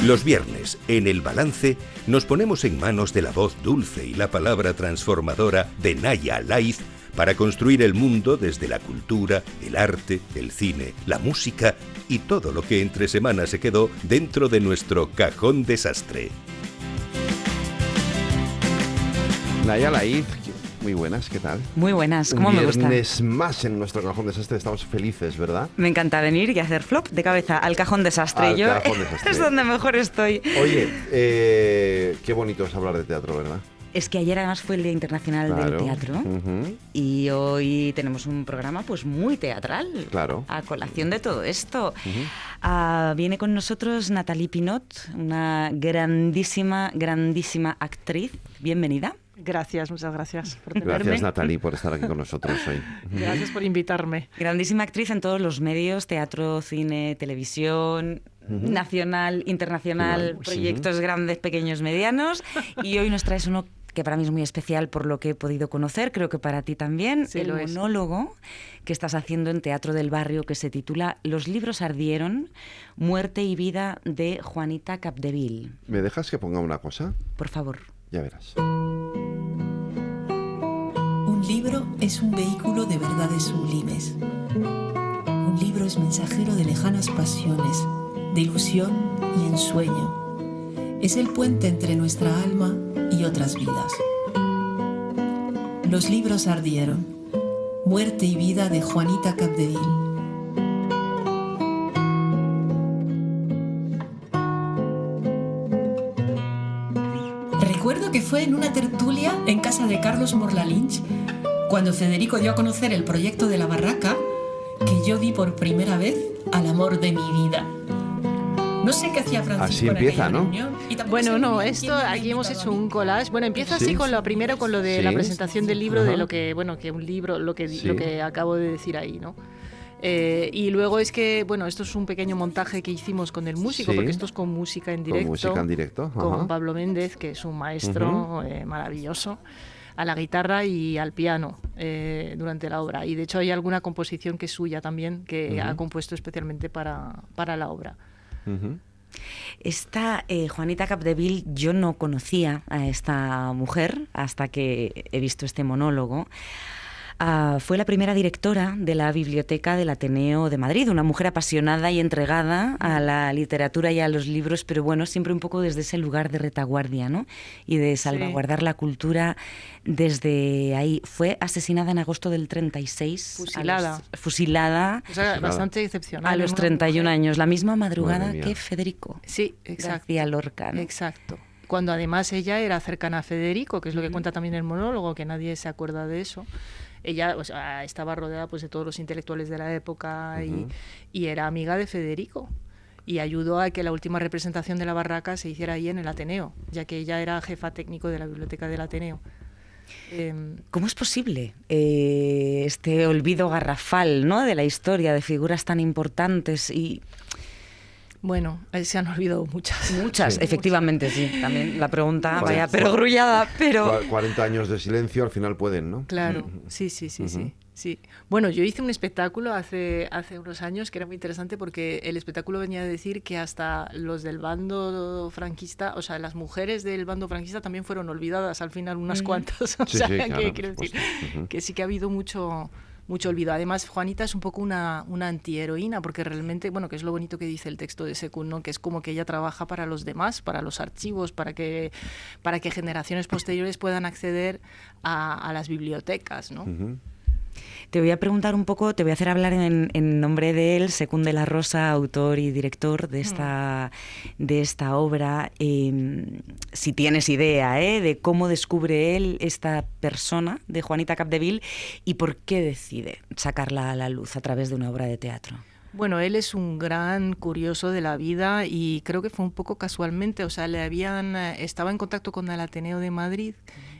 Los viernes, en El Balance, nos ponemos en manos de la voz dulce y la palabra transformadora de Naya Laiz para construir el mundo desde la cultura, el arte, el cine, la música y todo lo que entre semanas se quedó dentro de nuestro cajón desastre. Naya Laiz, muy buenas, ¿qué tal? Muy buenas, ¿cómo me gusta? Un viernes más en nuestro cajón desastre, estamos felices, ¿verdad? Me encanta venir y hacer flop de cabeza al cajón desastre. Al cajón desastre. Es donde mejor estoy. Oye, qué bonito es hablar de teatro, ¿verdad? Es que ayer además fue el Día Internacional del Teatro y hoy tenemos un programa pues muy teatral, a colación de todo esto. Viene con nosotros Nathalie Pinot, una grandísima actriz. Bienvenida. Gracias, muchas gracias por tenerme. Gracias, Nathalie, por estar aquí con nosotros hoy. Gracias por invitarme. Grandísima actriz en todos los medios, teatro, cine, televisión, nacional, internacional, proyectos grandes, pequeños, medianos. Y hoy nos traes uno que para mí es muy especial por lo que he podido conocer, creo que para ti también, sí, el monólogo que estás haciendo en Teatro del Barrio, que se titula Los libros ardieron, muerte y vida de Juanita Capdeville. ¿Me dejas que ponga una cosa? Por favor. Ya verás. Un libro es un vehículo de verdades sublimes. Un libro es mensajero de lejanas pasiones, de ilusión y ensueño. Es el puente entre nuestra alma y otras vidas. Los libros ardieron. Muerte y vida de Juanita Capdeville. Recuerdo que fue en una tertulia en casa de Carlos Morla-Lynch, cuando Federico dio a conocer el proyecto de La Barraca, que yo vi por primera vez al amor de mi vida. No sé qué hacía Francisco. Así empieza, ¿no? Bueno, no, aquí hemos hecho un collage. Bueno, empieza así con lo primero, con lo de la presentación del libro, de lo que, bueno, que un libro, lo que acabo de decir ahí, ¿no? Y luego es que, bueno, esto es un pequeño montaje que hicimos con el músico, porque esto es con música en directo. Con música en directo. Con Pablo Méndez, que es un maestro maravilloso, a la guitarra y al piano durante la obra. Y de hecho hay alguna composición que es suya también, que ha compuesto especialmente para la obra. Esta Juanita Capdeville, yo no conocía a esta mujer hasta que he visto este monólogo. Fue la primera directora de la Biblioteca del Ateneo de Madrid, una mujer apasionada y entregada a la literatura y a los libros, pero bueno, siempre un poco desde ese lugar de retaguardia, ¿no? Y de salvaguardar la cultura desde ahí. Fue asesinada en agosto del 36. Fusilada. O sea, bastante excepcional. A los 31 años, la misma madrugada que Federico. Sí, exacto. García Lorca, ¿no? Exacto. Cuando además ella era cercana a Federico, que es lo que cuenta también el monólogo, que nadie se acuerda de eso. Ella, o sea, estaba rodeada pues de todos los intelectuales de la época y era amiga de Federico y ayudó a que la última representación de La Barraca se hiciera ahí en el Ateneo, ya que ella era jefa técnico de la Biblioteca del Ateneo. ¿Cómo es posible este olvido garrafal, ¿no?, de la historia, de figuras tan importantes y... Bueno, se han olvidado muchas. Muchas, efectivamente, sí. También la pregunta, vaya perogrullada, pero... 40 años de silencio al final pueden, ¿no? Claro, sí. Bueno, yo hice un espectáculo hace unos años que era muy interesante porque el espectáculo venía a decir que hasta los del bando franquista, o sea, las mujeres del bando franquista también fueron olvidadas al final, unas cuantas. O sea, claro, que quiero decir que sí que ha habido mucho olvido. Además, Juanita es un poco una antiheroína, porque realmente, bueno, que es lo bonito que dice el texto de Sekun, ¿no?, que es como que ella trabaja para los demás, para los archivos, para que generaciones posteriores puedan acceder a las bibliotecas, ¿no? Te voy a preguntar un poco, te voy a hacer hablar en nombre de él, Sekun de la Rosa, autor y director de esta obra. Si tienes idea de cómo descubre él esta persona de Juanita Capdeville y por qué decide sacarla a la luz a través de una obra de teatro. Bueno, él es un gran curioso de la vida y creo que fue un poco casualmente, o sea, estaba en contacto con el Ateneo de Madrid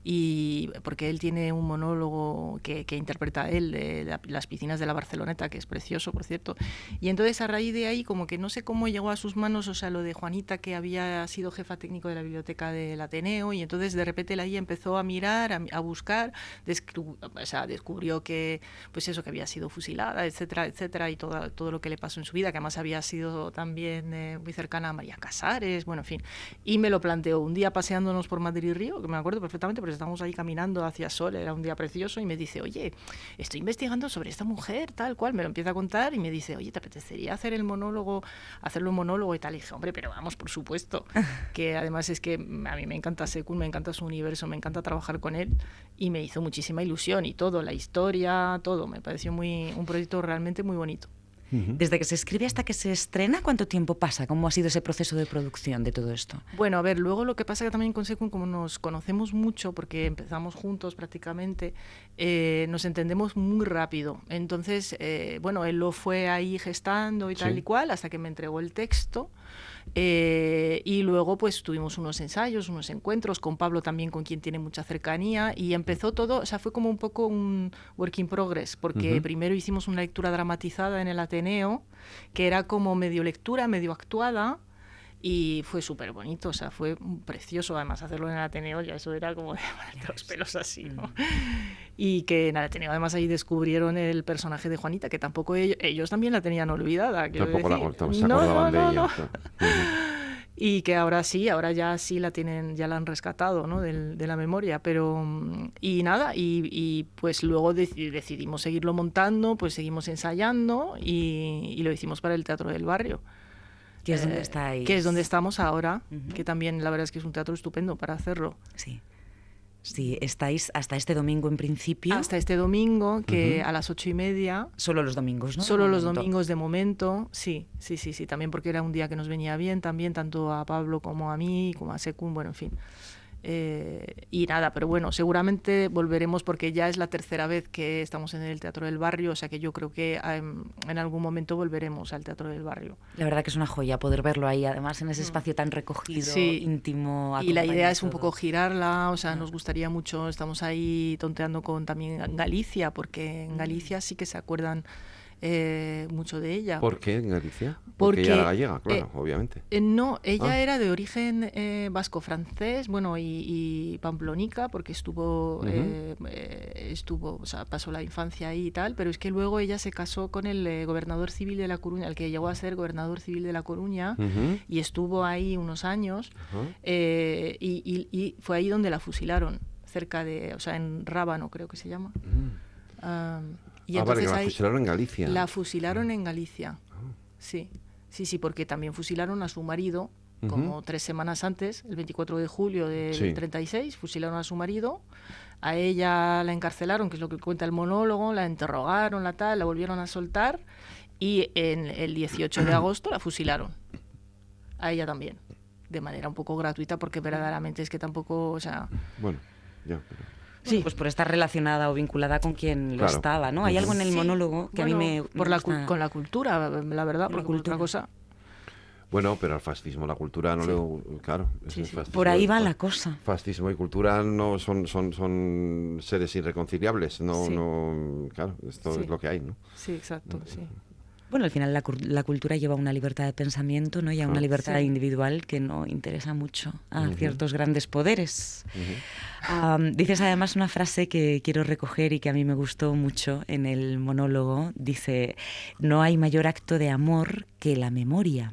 y porque él tiene un monólogo que interpreta él de las piscinas de la Barceloneta, que es precioso, por cierto. Y entonces a raíz de ahí, como que no sé cómo llegó a sus manos, o sea, lo de Juanita, que había sido jefa técnico de la biblioteca del Ateneo, y entonces de repente él ahí empezó a mirar, a buscar, o sea, descubrió que, pues eso, que había sido fusilada, etcétera, etcétera, y todo lo que le pasó en su vida, que además había sido también muy cercana a María Casares, bueno, en fin. Y me lo planteó un día paseándonos por Madrid Río, que me acuerdo perfectamente, porque estábamos ahí caminando hacia Sol, era un día precioso, y me dice, oye, estoy investigando sobre esta mujer, tal cual, me lo empieza a contar, y me dice, oye, ¿te apetecería hacerlo en monólogo y tal? Y dije, hombre, pero vamos, por supuesto, que además es que a mí me encanta Sekun, me encanta su universo, me encanta trabajar con él, y me hizo muchísima ilusión, y todo, la historia, todo, me pareció un proyecto realmente muy bonito. Desde que se escribe hasta que se estrena, ¿cuánto tiempo pasa? ¿Cómo ha sido ese proceso de producción de todo esto? Bueno, a ver, luego lo que pasa que también con Sekun, como nos conocemos mucho, porque empezamos juntos prácticamente, nos entendemos muy rápido. Entonces, bueno, él lo fue ahí gestando y tal y cual, hasta que me entregó el texto. Y luego pues tuvimos unos ensayos, unos encuentros con Pablo también, con quien tiene mucha cercanía, y empezó todo, o sea, fue como un poco un work in progress, porque primero hicimos una lectura dramatizada en el Ateneo, que era como medio lectura, medio actuada, y fue súper bonito, o sea, fue precioso. Además, hacerlo en el Ateneo, ya eso era como de ponerte los pelos así, ¿no? Y que en el Ateneo además ahí descubrieron el personaje de Juanita, que tampoco ellos también la tenían olvidada. Tampoco la acordaban de ella. Y que ahora sí, ahora ya sí la tienen, ya la han rescatado, ¿no? de la memoria, pero y nada, y pues luego decidimos seguirlo montando, pues seguimos ensayando y lo hicimos para el Teatro del Barrio. Que es donde estáis. Que es donde estamos ahora, que también la verdad es que es un teatro estupendo para hacerlo. Sí. Sí, estáis hasta este domingo en principio. Hasta este domingo, que a las 8:30. Solo los domingos, ¿no? Solo los domingos de momento, sí. También porque era un día que nos venía bien también, tanto a Pablo como a mí, como a Sekun, bueno, en fin. Y nada, pero bueno, seguramente volveremos porque ya es la tercera vez que estamos en el Teatro del Barrio, o sea que yo creo que en algún momento volveremos al Teatro del Barrio. La verdad que es una joya poder verlo ahí, además en ese espacio tan recogido, íntimo. Y la idea es un poco girarla, o sea, nos gustaría mucho, estamos ahí tonteando con también Galicia, porque en Galicia sí que se acuerdan mucho de ella. ¿Por qué en Galicia? Porque ella era gallega, claro, obviamente. No, ella era de origen vasco-francés, bueno, y pamplónica, porque estuvo, o sea, pasó la infancia ahí y tal, pero es que luego ella se casó con el gobernador civil de La Coruña, el que llegó a ser gobernador civil de La Coruña, y estuvo ahí unos años, y fue ahí donde la fusilaron, cerca de, o sea, en Rábano creo que se llama. Y vale, que la fusilaron en Galicia. La fusilaron en Galicia, sí, porque también fusilaron a su marido, como 3 semanas antes, el 24 de julio del 36, fusilaron a su marido, a ella la encarcelaron, que es lo que cuenta el monólogo, la interrogaron, la volvieron a soltar, y en el 18 de agosto la fusilaron, a ella también, de manera un poco gratuita, porque verdaderamente es que tampoco, o sea... Bueno, ya, pero... Sí, pues por estar relacionada o vinculada con quien lo estaba, ¿no? Hay algo en el monólogo que a mí me gusta. Con la cultura, la verdad, por otra cosa. Bueno, pero al fascismo, la cultura no claro. Por ahí va la cosa. Fascismo y cultura no son seres irreconciliables, no, claro, esto es lo que hay, ¿no? Sí, exacto, sí. Bueno, al final la cultura lleva una libertad de pensamiento, ¿no? Y a una libertad individual que no interesa mucho a ciertos grandes poderes. Dices además una frase que quiero recoger y que a mí me gustó mucho en el monólogo. Dice, no hay mayor acto de amor que la memoria.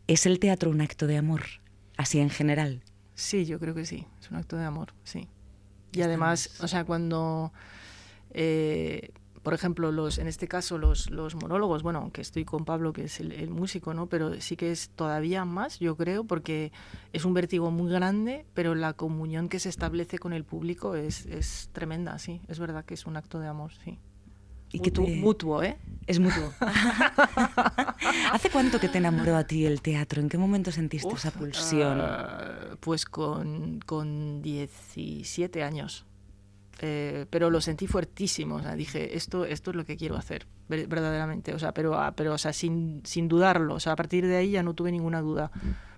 ¿Es el teatro un acto de amor, así en general? Sí, yo creo que sí, es un acto de amor, sí. Y además, o sea, cuando... por ejemplo, en este caso los monólogos, bueno, aunque estoy con Pablo, que es el músico, ¿no? Pero sí que es todavía más, yo creo, porque es un vértigo muy grande, pero la comunión que se establece con el público es tremenda, sí. Es verdad que es un acto de amor, sí. Y mutuo, ¿eh? Es mutuo. ¿Hace cuánto que te enamoró a ti el teatro? ¿En qué momento sentiste esa pulsión? Pues con 17 años. Pero lo sentí fuertísimo, o sea, dije, esto es lo que quiero hacer, verdaderamente, o sea, pero o sea, sin dudarlo, o sea, a partir de ahí ya no tuve ninguna duda,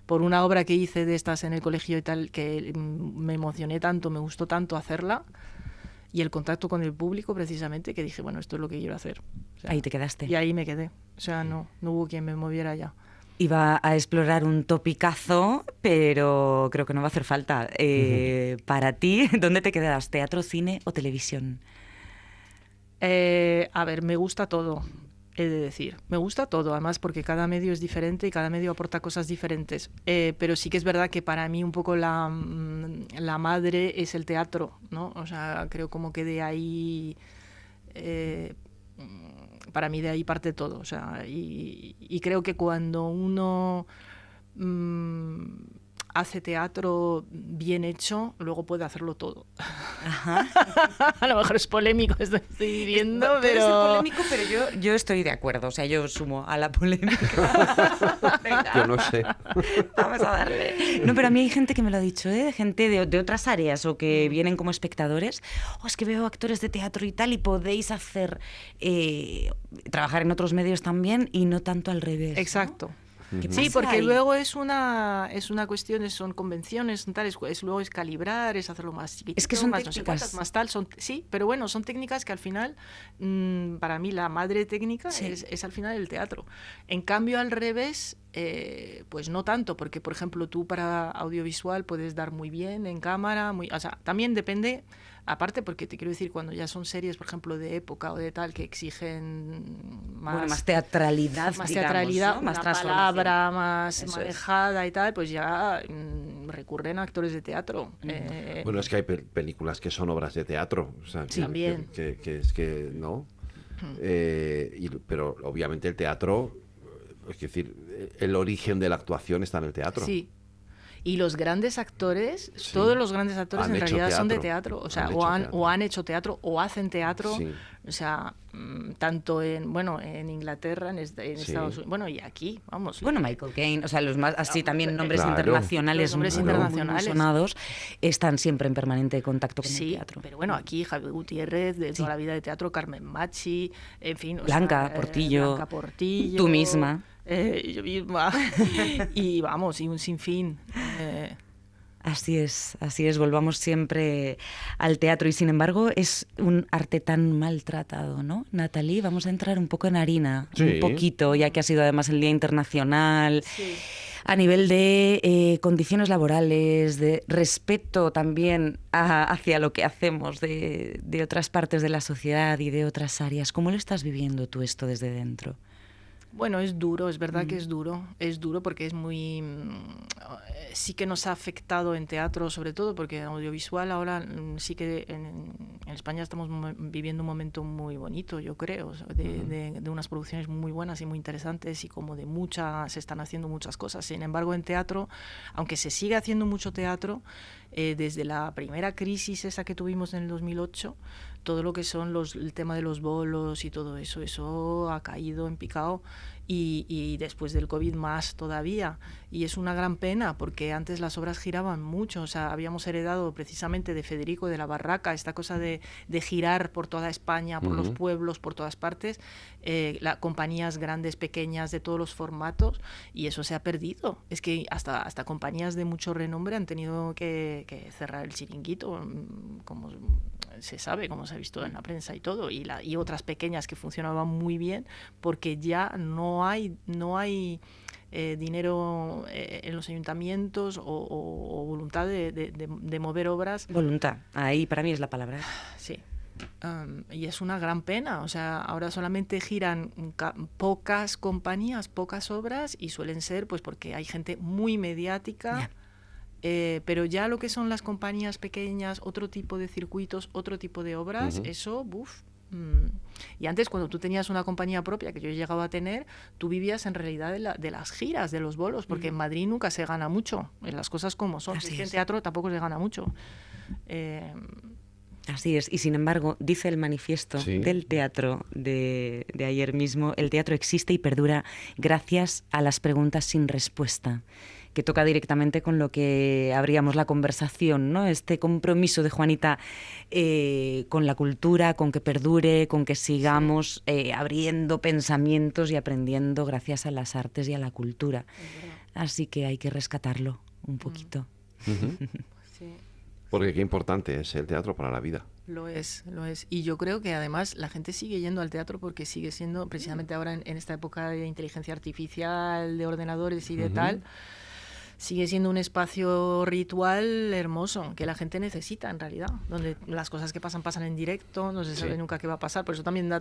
por una obra que hice de estas en el colegio y tal, que me emocioné tanto, me gustó tanto hacerla, y el contacto con el público precisamente, que dije, bueno, esto es lo que quiero hacer. O sea, ahí te quedaste. Y ahí me quedé. O sea, no hubo quien me moviera ya. Iba a explorar un topicazo, pero creo que no va a hacer falta. Para ti, ¿dónde te quedas? ¿Teatro, cine o televisión? A ver, me gusta todo, he de decir. Me gusta todo, además porque cada medio es diferente y cada medio aporta cosas diferentes. Pero sí que es verdad que para mí un poco la madre es el teatro, ¿no? O sea, creo como que de ahí... para mí de ahí parte todo. O sea, y creo que cuando uno... hace teatro bien hecho, luego puede hacerlo todo. Ajá. A lo mejor es polémico esto que estoy diciendo, Puede pero... ser polémico, pero yo estoy de acuerdo. O sea, yo sumo a la polémica. Venga. Yo no sé. Vamos a darle. No, pero a mí hay gente que me lo ha dicho, ¿eh? Gente de otras áreas o que vienen como espectadores. Es que veo actores de teatro y tal y podéis hacer... trabajar en otros medios también y no tanto al revés, ¿no? Exacto. ¿Qué Sí, pasa porque ahí? luego es una cuestión, son convenciones, son tales, luego es calibrar, es hacerlo más chiquitito, Es que son más no sé técnicas. cuántas, más tal, sí, pero bueno, son técnicas que al final, para mí la madre técnica Sí. es al final el teatro. En cambio, al revés, pues no tanto, porque por ejemplo tú para audiovisual puedes dar muy bien en cámara, o sea, también depende. Aparte, porque te quiero decir, cuando ya son series, por ejemplo, de época o de tal, que exigen más teatralidad, más digamos, teatralidad, ¿no? Más una transformación. palabra más Eso manejada y tal, pues ya recurren a actores de teatro. Bueno, es que hay películas que son obras de teatro. O sea, Sí, también. que es que, ¿no? Pero obviamente el teatro, es decir, el origen de la actuación está en el teatro. Sí. Y los grandes actores, Sí. todos los grandes actores Han en hecho realidad son de teatro. teatro, o sea, Han o han hecho teatro o hacen teatro, Sí. o sea, tanto en Inglaterra, en Sí. Estados Unidos, bueno, y aquí, vamos. Bueno, Michael Caine, o sea, los más así también nombres Claro. internacionales, Los nombres muy internacionales. sonados, están siempre en permanente contacto con el Sí, teatro. pero bueno, aquí Javier Gutiérrez, de toda la vida de teatro, Carmen Machi, en fin. Blanca Portillo, Blanca Portillo. tú misma. Yo misma. Y vamos, y un sinfín. Así es, volvamos siempre al teatro y sin embargo es un arte tan maltratado, ¿no? Natalie, vamos a entrar un poco en harina, Sí. un poquito, ya que ha sido además el Día Internacional, Sí. a nivel de condiciones laborales, de respeto también hacia lo que hacemos de otras partes de la sociedad y de otras áreas. ¿Cómo lo estás viviendo tú esto desde dentro? Bueno, es duro, es verdad que es duro porque es muy... sí que nos ha afectado en teatro sobre todo, porque en audiovisual ahora sí que en España estamos viviendo un momento muy bonito, yo creo, de unas producciones muy buenas y muy interesantes y como de se están haciendo muchas cosas. Sin embargo, en teatro, aunque se sigue haciendo mucho teatro, desde la primera crisis esa que tuvimos en el 2008, todo lo que son el tema de los bolos y todo eso ha caído en picado y después del COVID más todavía. Y es una gran pena porque antes las obras giraban mucho, o sea, habíamos heredado precisamente de Federico de la Barraca esta cosa de girar por toda España, por los pueblos, por todas partes, compañías grandes, pequeñas, de todos los formatos, y eso se ha perdido. Es que hasta compañías de mucho renombre han tenido que cerrar el chiringuito, como se sabe, como se ha visto en la prensa y todo, y otras pequeñas que funcionaban muy bien, porque ya no hay dinero en los ayuntamientos o voluntad de mover obras. Voluntad, ahí para mí es la palabra. Sí. Y es una gran pena, o sea, ahora solamente giran pocas compañías, pocas obras, y suelen ser pues porque hay gente muy mediática. Yeah. Pero ya lo que son las compañías pequeñas, otro tipo de circuitos, otro tipo de obras, eso, Y antes, cuando tú tenías una compañía propia, que yo he llegado a tener, tú vivías en realidad de las giras, de los bolos, porque en Madrid nunca se gana mucho, en las cosas como son. Así En es. teatro tampoco se gana mucho. Así es, y sin embargo, dice el manifiesto Sí. del teatro de ayer mismo, el teatro existe y perdura gracias a las preguntas sin respuesta, que toca directamente con lo que abríamos la conversación, ¿no? Este compromiso de Juanita con la cultura, con que perdure, con que sigamos abriendo pensamientos y aprendiendo gracias a las artes y a la cultura. así que hay que rescatarlo un poquito. Sí. Porque qué importante es el teatro para la vida. Lo es. Y yo creo que además la gente sigue yendo al teatro porque sigue siendo, precisamente ahora en esta época de inteligencia artificial, de ordenadores y de tal, sigue siendo un espacio ritual hermoso que la gente necesita en realidad, donde las cosas que pasan en directo, no se sabe nunca qué va a pasar. Por eso también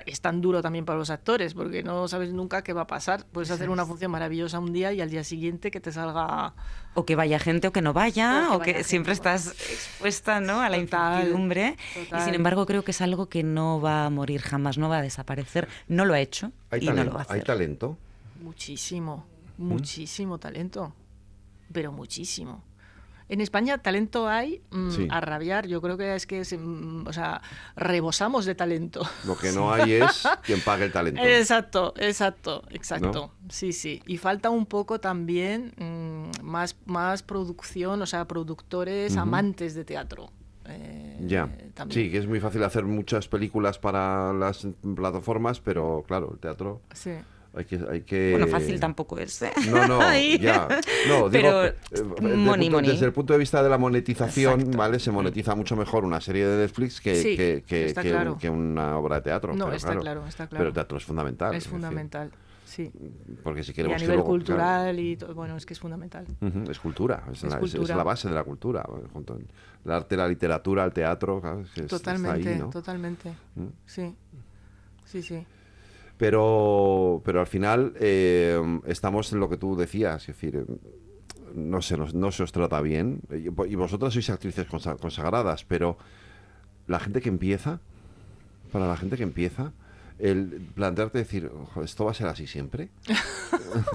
es tan duro también para los actores, porque no sabes nunca qué va a pasar. Puedes hacer una función maravillosa un día y al día siguiente que te salga... O que vaya gente o que no vaya, o que gente, siempre estás expuesta, ¿no?, a la incertidumbre. Total. Y sin embargo creo que es algo que no va a morir jamás, no va a desaparecer. No lo ha hecho y no lo va a hacer. ¿Hay talento? Muchísimo talento, pero muchísimo. En España talento hay a rabiar. Yo creo que o sea, rebosamos de talento. Lo que no hay es quien pague el talento. Exacto. ¿No? Sí. Y falta un poco también más producción, o sea, productores amantes de teatro. También. Sí, que es muy fácil hacer muchas películas para las plataformas, pero claro, el teatro... Sí. Hay que... Bueno, fácil tampoco es, ¿eh? No, ya. No, pero digo, desde el punto de vista de la monetización, Exacto. ¿vale? Se monetiza mucho mejor una serie de Netflix que una obra de teatro. No, pero está claro. Pero el teatro es fundamental. Es fundamental, sí. Porque si Y queremos a nivel luego, cultural y todo, bueno, es que es fundamental. Es cultura, es cultura. la base de la cultura. Junto al arte, la literatura, el teatro, claro, Totalmente, está ahí, ¿no? totalmente. Sí. Pero al final estamos en lo que tú decías, es decir, no se os trata bien, y vosotras sois actrices consagradas, pero para la gente que empieza, el plantearte decir, ojo, ¿esto va a ser así siempre?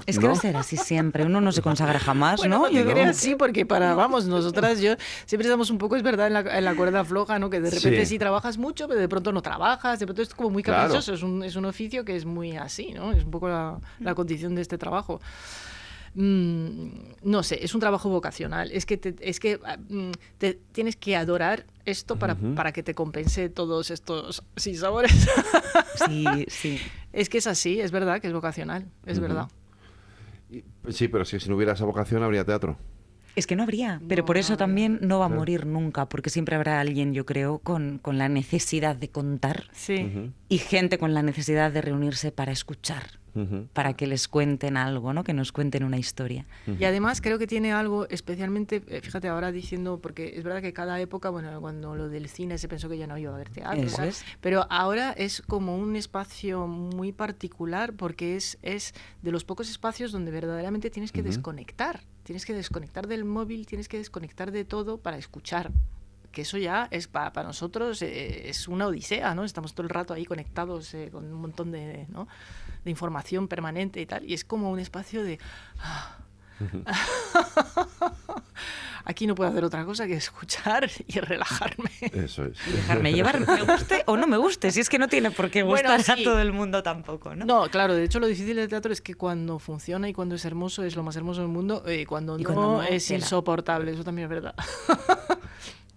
Es que va a ser así siempre, uno no se consagra jamás, bueno, ¿no? Yo creo así, porque nosotras, yo siempre estamos un poco, es verdad, en la cuerda floja, ¿no? Que de repente sí trabajas mucho, pero de pronto no trabajas, de pronto es como muy caprichoso, es un oficio que es muy así, ¿no? Es un poco la condición de este trabajo. No sé, es un trabajo vocacional. Es que te tienes que adorar esto para que te compense todos estos sinsabores. Sí. Es que es así, es verdad que es vocacional, es verdad. Sí, pero si no hubiera esa vocación habría teatro. Es que no habría, pero por eso también no va a morir nunca, porque siempre habrá alguien, yo creo, con la necesidad de contar y gente con la necesidad de reunirse para escuchar. Para que les cuenten algo, ¿no? Que nos cuenten una historia. Y además creo que tiene algo especialmente, fíjate ahora diciendo, porque es verdad que cada época, bueno, cuando lo del cine se pensó que ya no iba a haber teatro, pero ahora es como un espacio muy particular porque es de los pocos espacios donde verdaderamente tienes que desconectar del móvil, tienes que desconectar de todo para escuchar. Que eso ya es para nosotros es una odisea, ¿no? Estamos todo el rato ahí conectados con un montón de información permanente y tal, y es como un espacio de... Aquí no puedo hacer otra cosa que escuchar y relajarme. Eso es. Y dejarme llevar, me guste o no me guste, si es que no tiene por qué gustar a todo el mundo tampoco, ¿no? No, claro, de hecho lo difícil del teatro es que cuando funciona y cuando es hermoso es lo más hermoso del mundo, cuando no es insoportable, eso también es verdad.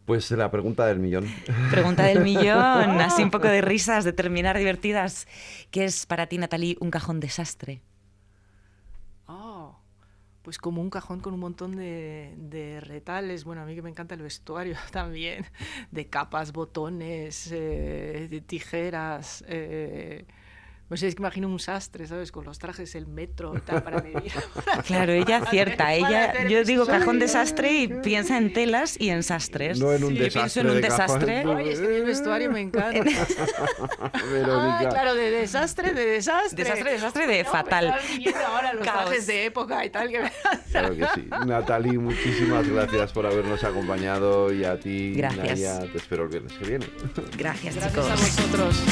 Pues la pregunta del millón. Pregunta del millón, así un poco de risas, de terminar divertidas. ¿Qué es para ti, Nathalie, un cajón desastre? Pues como un cajón con un montón de retales. Bueno, a mí que me encanta el vestuario también, de capas, botones, de tijeras. No sé, es que imagino un sastre, ¿sabes? Con los trajes, el metro, tal, para medir. Claro, ella acierta. Yo digo cajón desastre y piensa en telas y en sastres. No en un desastre. Pienso en un desastre. Ay, es que el vestuario me encanta. Verónica. Claro, de desastre. Desastre de fatal. Me están viendo ahora los trajes de época y tal. Claro que sí. Nathalie, muchísimas gracias por habernos acompañado, y a ti, Gracias. Naya, te espero el viernes que viene. Gracias, Gracias chicos. a vosotros.